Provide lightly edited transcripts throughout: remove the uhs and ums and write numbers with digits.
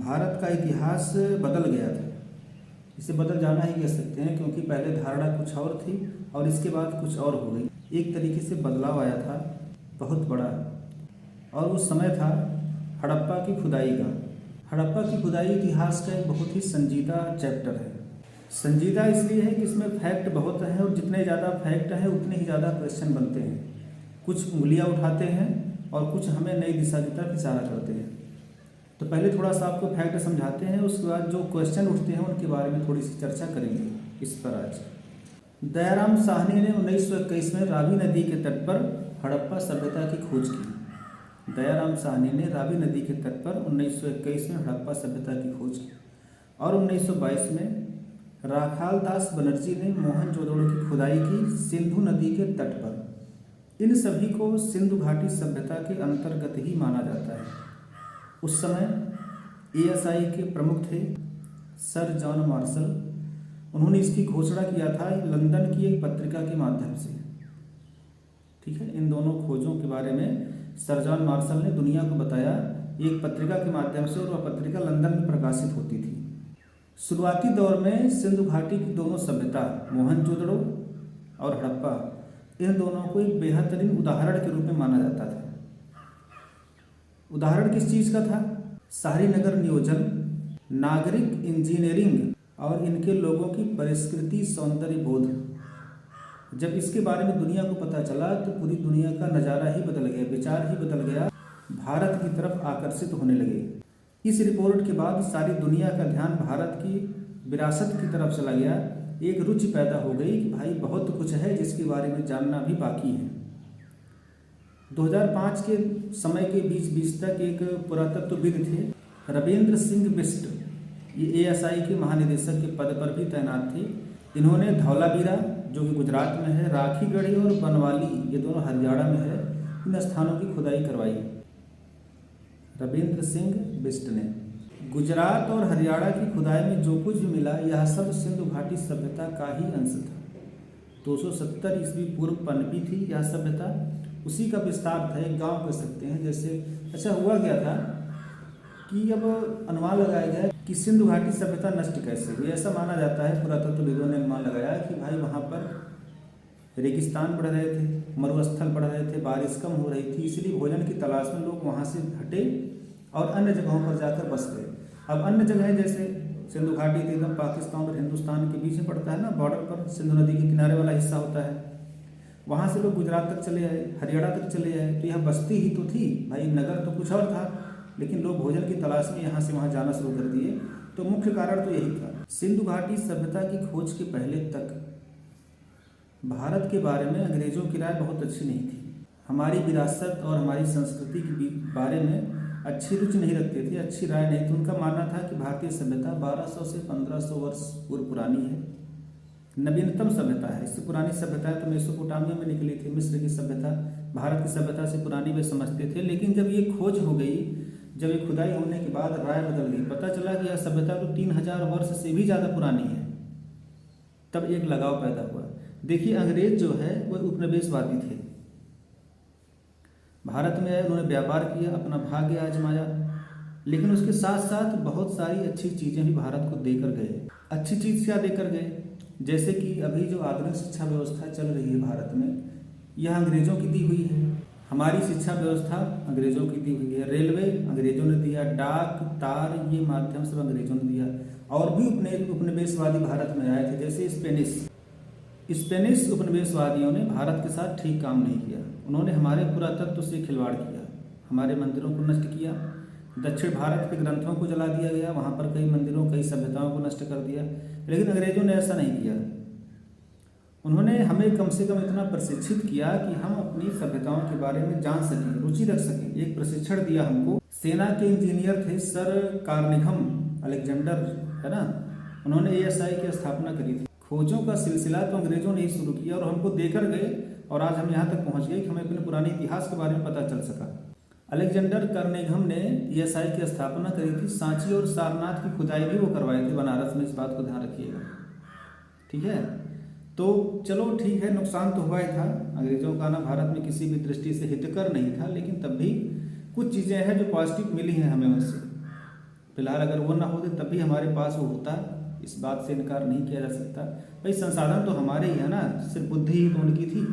भारत का इतिहास बदल गया था। इसे बदल जाना ही कह सकते हैं, क्योंकि पहले धारणा कुछ और थी और इसके बाद कुछ और हो गई। एक तरीके से बदलाव आया था बहुत बड़ा, और उस समय था हड़प्पा की खुदाई का। हड़प्पा की खुदाई इतिहास का एक बहुत ही संजीदा चैप्टर है। संजीदा इसलिए है कि इसमें फैक्ट बहुत हैं, और जितने ज़्यादा फैक्ट हैं उतने ही ज़्यादा क्वेश्चन बनते हैं। कुछ उंगलियां उठाते हैं और कुछ हमें नई दिशा की तरफ इशारा करते हैं। तो पहले थोड़ा सा आपको फैक्ट समझाते हैं, उसके बाद जो क्वेश्चन उठते हैं उनके बारे में थोड़ी सी चर्चा करेंगे इस पर आज। दयाराम साहनी ने 1921 में रावी नदी के तट पर हड़प्पा सभ्यता की खोज की। दयाराम साहनी ने रावी नदी के तट पर 1921 में हड़प्पा सभ्यता की खोज की, और 1922 में राखाल दास बनर्जी ने मोहनजोदड़ो की खुदाई की सिंधु नदी के तट पर। इन सभी को सिंधु घाटी सभ्यता के अंतर्गत ही माना जाता है। उस समय एएसआई के प्रमुख थे सर जॉन मार्शल। उन्होंने इसकी घोषणा किया था लंदन की एक पत्रिका के माध्यम से। ठीक है, इन दोनों खोजों के बारे में सर जॉन मार्शल ने दुनिया को बताया एक पत्रिका के माध्यम से, और वह पत्रिका लंदन में प्रकाशित होती थी। शुरुआती दौर में सिंधु घाटी की दोनों सभ्यता मोहनजोदड़ो और हड़प्पा, इन दोनों को एक बेहतरीन उदाहरण के रूप में माना जाता था। उदाहरण किस चीज़ का था? शहरी नगर नियोजन, नागरिक इंजीनियरिंग और इनके लोगों की परिष्कृति सौंदर्य बोध। जब इसके बारे में दुनिया को पता चला तो पूरी दुनिया का नज़ारा ही बदल गया, विचार ही बदल गया, भारत की तरफ आकर्षित होने लगे। इस रिपोर्ट के बाद सारी दुनिया का ध्यान भारत की विरासत की तरफ चला गया। एक रुचि पैदा हो गई कि भाई बहुत कुछ है जिसके बारे में जानना भी बाकी है। 2005 के समय के बीच तक एक पुरातत्वविद थे रविंद्र सिंह बिस्ट। ये एएसआई के महानिदेशक के पद पर भी तैनात थे। इन्होंने धौलावीरा जो कि गुजरात में है, राखीगढ़ी और बनवाली ये दोनों हरियाणा में है, इन स्थानों की खुदाई करवाई। रविंद्र सिंह बिस्ट ने गुजरात और हरियाणा की खुदाई में जो कुछ भी मिला यह सब सिंधु घाटी सभ्यता का ही अंश था। 270 ईस्वी पूर्व पनपी थी यह सभ्यता, उसी का विस्तार था, एक गाँव कह सकते हैं। जैसे अच्छा हुआ क्या था कि अब अनुमान लगाया गया कि सिंधु घाटी सभ्यता नष्ट कैसे हुई। ऐसा माना जाता है, पुरातत्वविदों ने अनुमान लगाया कि भाई वहाँ पर रेगिस्तान बढ़ रहे थे, मरुस्थल बढ़ रहे थे, बारिश कम हो रही थी, इसलिए भोजन की तलाश में लोग वहाँ से हटे और अन्य जगहों पर जाकर बस गए। अब अन्य जगहें जैसे सिंधु घाटी थी एकदम पाकिस्तान और हिंदुस्तान के बीच में पड़ता है ना, बॉर्डर पर सिंधु नदी के किनारे वाला हिस्सा होता है। वहाँ से लोग गुजरात तक चले आए, हरियाणा तक चले आए, तो यह बस्ती ही तो थी भाई, नगर तो कुछ और था, लेकिन लोग भोजन की तलाश में यहाँ से वहाँ जाना शुरू कर दिए। तो मुख्य कारण तो यही था। सिंधु घाटी सभ्यता की खोज के पहले तक भारत के बारे में अंग्रेजों की राय बहुत अच्छी नहीं थी। हमारी विरासत और हमारी संस्कृति के बारे में अच्छी रुचि नहीं रखते थे, अच्छी राय नहीं थी। उनका मानना था कि भारतीय सभ्यता 1200 से 1500 वर्ष पूर्व पुरानी है, नवीनतम सभ्यता है। इससे पुरानी सभ्यताएं तो मेसोपोटामिया में निकली थी, मिस्र की सभ्यता भारत की सभ्यता से पुरानी वे समझते थे। लेकिन जब ये खोज हो गई, जब ये खुदाई होने के बाद राय बदल गई, पता चला कि यह सभ्यता तो 3000 वर्ष से भी ज़्यादा पुरानी है, तब एक लगाव पैदा हुआ। देखिए अंग्रेज जो है वो उपनिवेशवादी थे, भारत में आए, उन्होंने व्यापार किया, अपना भाग्य आजमाया, लेकिन उसके साथ साथ बहुत सारी अच्छी चीज़ें भी भारत को देकर गए। अच्छी चीज़ क्या देकर गए? जैसे कि अभी जो आधुनिक शिक्षा व्यवस्था चल रही है भारत में, यह अंग्रेज़ों की दी हुई है। हमारी शिक्षा व्यवस्था अंग्रेज़ों की दी हुई है। रेलवे अंग्रेज़ों ने दिया, डाक तार ये माध्यम सब अंग्रेज़ों ने दिया। और भी उपनिवेशवादी भारत में आए थे, जैसे स्पेनिश उपनिवेशवादियों ने भारत के साथ ठीक काम नहीं किया। उन्होंने हमारे पुरातत्व से खिलवाड़ किया, हमारे मंदिरों को नष्ट किया, दक्षिण भारत के ग्रंथों को जला दिया गया, वहाँ पर कई मंदिरों कई सभ्यताओं को नष्ट कर दिया। लेकिन अंग्रेजों ने ऐसा नहीं किया। उन्होंने हमें कम से कम इतना प्रशिक्षित किया कि हम अपनी सभ्यताओं के बारे में जान सकें, रुचि रख सकें। एक प्रशिक्षण दिया हमको। सेना के इंजीनियर थे सर कार्निघम अलेक्जेंडर, है ना, उन्होंने एएसआई की स्थापना करी थी। खोजों का सिलसिला तो अंग्रेजों ने ही शुरू किया और हमको देकर गए, और आज हम यहाँ तक पहुँच गए कि हमें अपने पुराने इतिहास के बारे में पता चल सका। अलेक्जेंडर कार्नेघम ने एएसआई की स्थापना करी थी। सांची और सारनाथ की खुदाई भी वो करवाए थे बनारस में, इस बात को ध्यान रखिएगा। ठीक है, तो चलो ठीक है, नुकसान तो हुआ ही था। अंग्रेजों का आना भारत में किसी भी दृष्टि से हितकर नहीं था, लेकिन तब भी कुछ चीज़ें हैं जो पॉजिटिव मिली हैं हमें उनसे। फिलहाल अगर वो ना होते तब भी हमारे पास वो होता, इस बात से इनकार नहीं किया जा सकता। भाई संसाधन तो हमारे ही है ना, सिर्फ बुद्धि ही तो उनकी थी,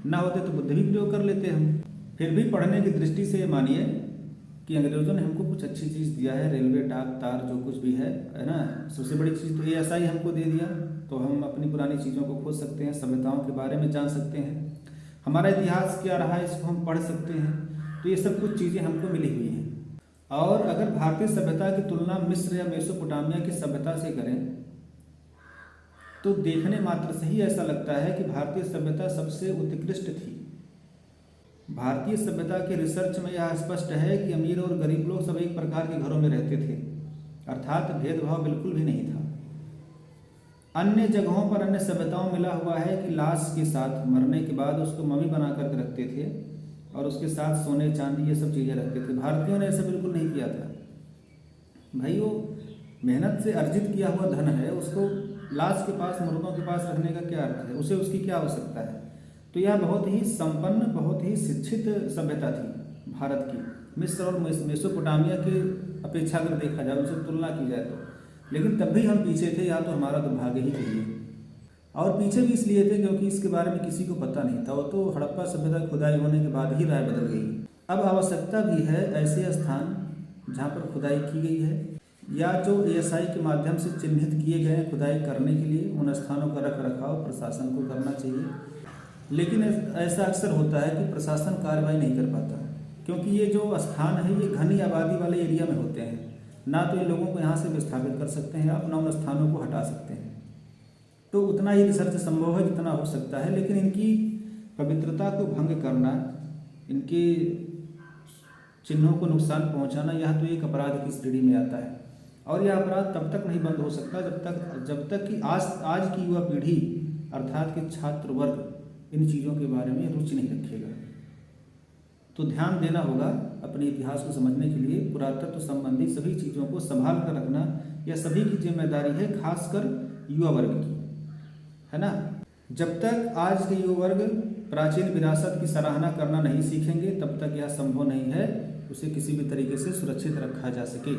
ना होते तो बुद्धि भी प्रयोग कर लेते हम। फिर भी पढ़ने की दृष्टि से मानिए कि अंग्रेज़ों ने हमको कुछ अच्छी चीज़ दिया है, रेलवे, डाक, तार, जो कुछ भी है ना। सबसे बड़ी चीज़ तो ASI हमको दे दिया, तो हम अपनी पुरानी चीज़ों को खोज सकते हैं, सभ्यताओं के बारे में जान सकते हैं, हमारा इतिहास क्या रहा है इसको हम पढ़ सकते हैं। तो ये सब कुछ चीज़ें हमको मिली हुई हैं। और अगर भारतीय सभ्यता की तुलना मिस्र या मेसोपोटामिया की सभ्यता से करें तो देखने मात्र से ही ऐसा लगता है कि भारतीय सभ्यता सबसे उत्कृष्ट थी। भारतीय सभ्यता के रिसर्च में यह स्पष्ट है कि अमीर और गरीब लोग सब एक प्रकार के घरों में रहते थे, अर्थात भेदभाव बिल्कुल भी नहीं था। अन्य जगहों पर, अन्य सभ्यताओं में मिला हुआ है कि लाश के साथ मरने के बाद उसको मम्मी बना करके रखते थे और उसके साथ सोने चांदी ये सब चीज़ें रखते थे। भारतीयों ने ऐसा बिल्कुल नहीं किया था। भाई वो मेहनत से अर्जित किया हुआ धन है, उसको लाश के पास, मुर्दों के पास रखने का क्या अर्थ है, उसे उसकी क्या आवश्यकता है। तो यह बहुत ही संपन्न, बहुत ही शिक्षित सभ्यता थी भारत की। मिस्र और मेसोपोटामिया की अपेक्षा अगर देखा जाए, उनसे तुलना की जाए तो, लेकिन तब भी हम पीछे थे, या तो हमारा दुर्भाग्य ही कहिए। और पीछे भी इसलिए थे क्योंकि इसके बारे में किसी को पता नहीं था। वो तो हड़प्पा सभ्यता खुदाई होने के बाद ही राय बदल गई। अब आवश्यकता भी है ऐसे स्थान जहाँ पर खुदाई की गई है या जो ASI के माध्यम से चिन्हित किए गए हैं खुदाई करने के लिए, उन स्थानों का रख रखाव प्रशासन को करना चाहिए। लेकिन ऐसा अक्सर होता है कि प्रशासन कार्रवाई नहीं कर पाता, क्योंकि ये जो स्थान है ये घनी आबादी वाले एरिया में होते हैं, ना तो ये लोगों को यहाँ से विस्थापित कर सकते हैं, अपना उन स्थानों को हटा सकते हैं। तो उतना ही रिसर्च संभव है जितना हो सकता है, लेकिन इनकी पवित्रता को भंग करना, इनके चिन्हों को नुकसान पहुंचाना, यह तो एक अपराध की श्रेणी में आता है। और यह अपराध तब तक नहीं बंद हो सकता जब तक कि आज की युवा पीढ़ी अर्थात कि छात्र वर्ग इन चीज़ों के बारे में रुचि नहीं रखेगा। तो ध्यान देना होगा अपने इतिहास को समझने के लिए। पुरातत्व संबंधी सभी चीज़ों को संभाल कर रखना यह सभी की जिम्मेदारी है, खासकर युवा वर्ग की, है ना। जब तक आज के युवा वर्ग प्राचीन विरासत की सराहना करना नहीं सीखेंगे, तब तक यह संभव नहीं है उसे किसी भी तरीके से सुरक्षित रखा जा सके।